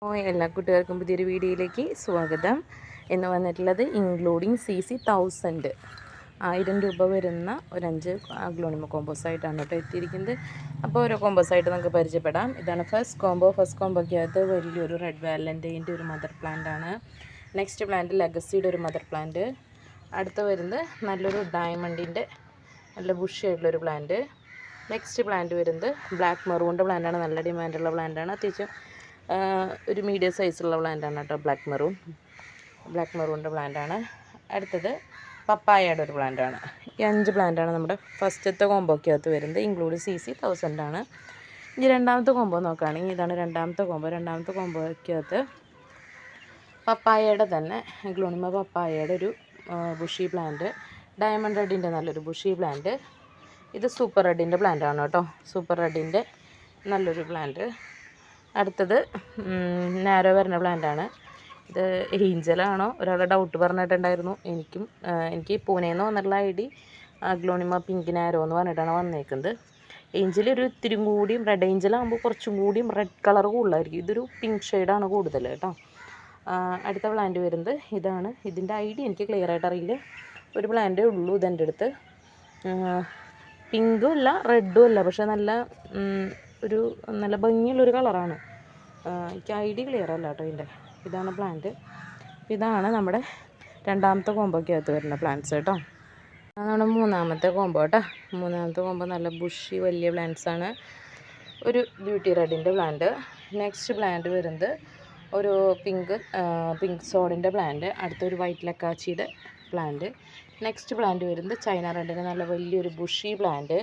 എല്ലാ കൂട്ടുകാർക്കും പുതിയൊരു വീഡിയോയിലേക്ക് സ്വാഗതം. എന്ന് വന്നിട്ടുള്ളത് ഇൻക്ലൂഡിങ് CC 1000 രൂപ വരുന്ന ഒരു 5 അഗ്ലോണിമ കോമ്പോസായിട്ടാണ് കേട്ടോ എത്തിയിരിക്കുന്നത്. അപ്പോൾ ഓരോ കോമ്പോസായിട്ട് നമുക്ക് പരിചയപ്പെടാം. ഇതാണ് ഫസ്റ്റ് കോമ്പോയ്ക്കകത്ത് വലിയൊരു റെഡ് വാലൻറ്റൈൻ്റെ ഒരു മദർ പ്ലാന്റ് ആണ്. നെക്സ്റ്റ് പ്ലാന്റ് ലെഗസിയുടെ ഒരു മദർ പ്ലാന്റ്. അടുത്ത വരുന്നത് നല്ലൊരു ഡയമണ്ടിൻ്റെ നല്ല ബുഷി ആയിട്ടുള്ളൊരു പ്ലാന്റ്. നെക്സ്റ്റ് പ്ലാന്റ് വരുന്നത് ബ്ലാക്ക് മെറൂണിൻ്റെ പ്ലാന്റാണ്. നല്ല ഡിമാൻഡുള്ള പ്ലാന്റാണ്. അത്യാവശ്യം ഒരു മീഡിയം സൈസുള്ള പ്ലാന്റാണ് കേട്ടോ ബ്ലാക്ക് മെറൂണിൻ്റെ പ്ലാന്റാണ്. അടുത്തത് പപ്പായയുടെ ഒരു പ്ലാന്റാണ്. ഈ 5 പ്ലാന്റാണ് നമ്മുടെ ഫസ്റ്റത്തെ കോമ്പോയ്ക്കകത്ത് വരുന്നത്. ഇൻക്ലൂഡ് CC 1000 ആണ്. ഇനി രണ്ടാമത്തെ കോമ്പോ നോക്കുകയാണെങ്കിൽ ഇതാണ് രണ്ടാമത്തെ കോമ്പോയ്ക്കകത്ത് പപ്പായയുടെ തന്നെ അഗ്ലോണിമ പപ്പായയുടെ ഒരു ബുഷി പ്ലാന്റ്, ഡയമണ്ട് റെഡിൻ്റെ നല്ലൊരു ബുഷി പ്ലാന്റ്. ഇത് സൂപ്പർ റെഡിൻ്റെ പ്ലാന്റാണ് കേട്ടോ, സൂപ്പർ റെഡിൻ്റെ നല്ലൊരു പ്ലാന്റ്. അടുത്തത് നാരോ വരുന്ന പ്ലാന്റാണ്. ഇത് ഏഞ്ചലാണോ ഒരാളുടെ ഡൗട്ട് പറഞ്ഞിട്ടുണ്ടായിരുന്നു. എനിക്ക് പൂനെയിൽ നിന്ന് വന്നിട്ടുള്ള ID അഗ്ലോണിമ പിങ്ക് നാരോ എന്ന് പറഞ്ഞിട്ടാണ് വന്നേക്കുന്നത്. ഏഞ്ചൽ ഒരു ഇത്തിരി കൂടിയും റെഡ് ഏഞ്ചലാകുമ്പോൾ കുറച്ചും കൂടിയും റെഡ് കളർ കൂടുതലായിരിക്കും. ഇതൊരു പിങ്ക് ഷെയ്ഡാണ് കൂടുതൽ കേട്ടോ. അടുത്ത പ്ലാന്റ് വരുന്നത് ഇതാണ്. ഇതിൻ്റെ ID എനിക്ക് ക്ലിയർ ആയിട്ട് അറിയില്ല. ഒരു പ്ലാന്റേ ഉള്ളൂ ഇതെൻ്റെ അടുത്ത്. പിങ്കും അല്ല റെഡും അല്ല, പക്ഷേ നല്ല ഭംഗിയുള്ളൊരു കളറാണ്. എനിക്ക് ID ക്ലിയർ അല്ല കേട്ടോ ഇതിൻ്റെ. ഇതാണ് പ്ലാന്റ്. ഇതാണ് നമ്മുടെ രണ്ടാമത്തെ കോമ്പോയ്ക്കകത്ത് വരുന്ന പ്ലാന്റ്സ് കേട്ടോ. അതാണ് മൂന്നാമത്തെ കോമ്പോ കേട്ടോ. മൂന്നാമത്തെ കോമ്പോ നല്ല ബുഷി വലിയ പ്ലാന്റ്സാണ്. ഒരു ബ്യൂട്ടി റെഡിൻ്റെ പ്ലാന്റ്. നെക്സ്റ്റ് പ്ലാന്റ് വരുന്നത് ഒരു പിങ്ക് സോഡിൻ്റെ പ്ലാന്റ്. അടുത്തൊരു വൈറ്റ് ലക്കാച്ചിയുടെ പ്ലാന്റ്. നെക്സ്റ്റ് പ്ലാന്റ് വരുന്നത് ചൈന റെഡിൻ്റെ നല്ല വലിയൊരു ബുഷി പ്ലാന്റ്.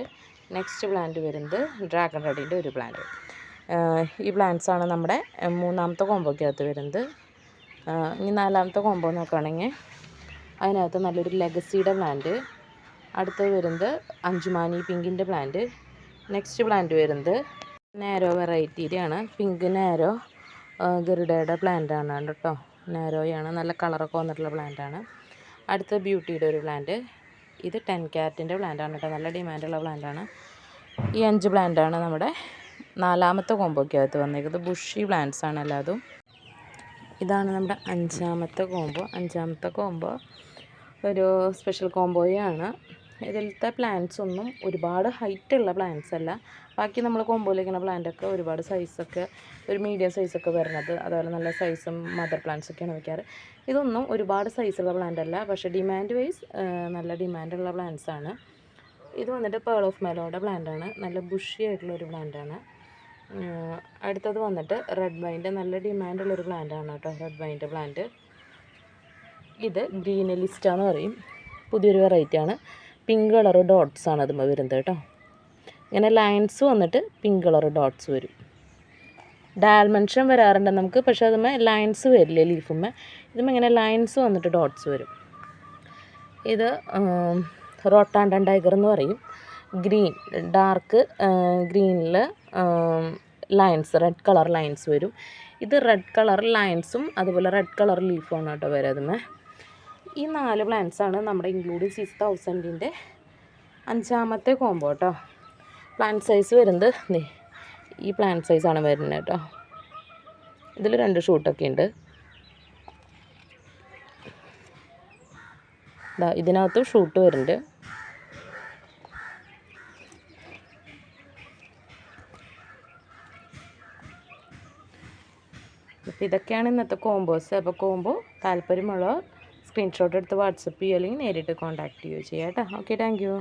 നെക്സ്റ്റ് പ്ലാന്റ് വരുന്നത് ഡ്രാഗൺ റെഡിൻ്റെ ഒരു പ്ലാന്റ്. ഈ പ്ലാന്റ്സാണ് നമ്മുടെ മൂന്നാമത്തെ കോമ്പോയ്ക്കകത്ത് വരുന്നത്. ഇനി നാലാമത്തെ കോമ്പോ നോക്കുകയാണെങ്കിൽ അതിനകത്ത് നല്ലൊരു ലെഗസിയുടെ പ്ലാന്റ്. അടുത്തത് വരുന്നത് അഞ്ചുമാനി പിങ്കിൻ്റെ പ്ലാന്റ്. നെക്സ്റ്റ് പ്ലാന്റ് വരുന്നത് നാരോ വെറൈറ്റിയുടെയാണ്. പിങ്ക് നാരോ ഗരുഡയുടെ പ്ലാന്റാണ് കേട്ടോ. നാരോയാണ്, നല്ല കളറൊക്കെ വന്നിട്ടുള്ള പ്ലാന്റാണ്. അടുത്ത ബ്യൂട്ടിയുടെ ഒരു പ്ലാന്റ്. ഇത് 10 ക്യാരറ്റിൻ്റെ പ്ലാന്റാണ് കേട്ടോ, നല്ല ഡിമാൻഡുള്ള പ്ലാന്റാണ്. ഈ 5 പ്ലാന്റാണ് നമ്മുടെ നാലാമത്തെ കോമ്പോയ്ക്കകത്ത് വന്നേക്കുന്നത്. ബുഷി പ്ലാന്റ്സ് ആണ് എല്ലാതും. ഇതാണ് നമ്മുടെ അഞ്ചാമത്തെ കോമ്പോ ഒരു സ്പെഷ്യൽ കോമ്പോയാണ്. ഇതിലത്തെ പ്ലാന്റ്സ് ഒന്നും ഒരുപാട് ഹൈറ്റുള്ള പ്ലാന്റ്സ് അല്ല. ബാക്കി നമ്മൾ കോമ്പോയിലേക്കുന്ന പ്ലാന്റൊക്കെ ഒരുപാട് സൈസൊക്കെ ഒരു മീഡിയം സൈസൊക്കെ വരുന്നത്, അതുപോലെ നല്ല സൈസും മദർ പ്ലാന്റ്സൊക്കെയാണ് വയ്ക്കാറ്. ഇതൊന്നും ഒരുപാട് സൈസുള്ള പ്ലാന്റ് അല്ല, പക്ഷേ ഡിമാൻഡ് വൈസ് നല്ല ഡിമാൻഡുള്ള പ്ലാന്റ്സാണ്. ഇത് വന്നിട്ട് പേൾ ഓഫ് മെലോയുടെ പ്ലാന്റാണ്. നല്ല ബുഷി ആയിട്ടുള്ളൊരു പ്ലാന്റാണ്. അടുത്തത് വന്നിട്ട് റെഡ് വൈൻ്റെ നല്ല ഡിമാൻഡുള്ളൊരു പ്ലാന്റാണ് കേട്ടോ, റെഡ് വൈൻ്റെ പ്ലാന്റ്. ഇത് ഗ്രീൻ ലിസ്റ്റ എന്ന് പറയും, പുതിയൊരു വെറൈറ്റിയാണ്. പിങ്ക് കളർ ഡോട്ട്സ് ആണ് അതുമ്പോൾ വരുന്നത് കേട്ടോ. ഇങ്ങനെ ലൈൻസ് വന്നിട്ട് പിങ്ക് കളർ ഡോട്ട്സ് വരും. ഡാൽമെൻഷൻ വരാറുണ്ട് നമുക്ക്, പക്ഷേ അതുമ്മേ ലൈൻസ് വരില്ല ലീഫുമ്മേ. ഇതുമ്മേ ഇങ്ങനെ ലൈൻസ് വന്നിട്ട് ഡോട്ട്സ് വരും. ഇത് റോട്ടാൻഡൻ ടൈഗർ എന്ന് പറയും. ഡാർക്ക് ഗ്രീനിൽ ലൈൻസ്, റെഡ് കളർ ലൈൻസ് വരും. ഇത് റെഡ് കളർ ലൈൻസും അതുപോലെ റെഡ് കളർ ലീഫുമാണ് കേട്ടോ വരുന്നത്. ഈ 4 പ്ലാന്റ്സാണ് നമ്മുടെ ഇൻക്ലൂഡിങ് CC 1000ൻ്റെ അഞ്ചാമത്തെ കോമ്പോ കേട്ടോ. പ്ലാന്റ് സൈസ് വരുന്നത് ഈ പ്ലാന്റ് സൈസാണ് വരുന്നത് കേട്ടോ. ഇതിൽ 2 ഷൂട്ടൊക്കെ ഉണ്ട്. ഇതിനകത്തും ഷൂട്ട് വരുന്നുണ്ട്. അപ്പോൾ ഇതൊക്കെയാണ് ഇന്നത്തെ കോമ്പോസ്. അപ്പോൾ കോമ്പോ താല്പര്യമുള്ളവർ സ്ക്രീൻഷോട്ട് എടുത്ത് വാട്സപ്പ് ചെയ്യുക അല്ലെങ്കിൽ നേരിട്ട് കോൺടാക്റ്റ് ചെയ്യുകയോ ചെയ്യാം കേട്ടോ. Okay, thank you.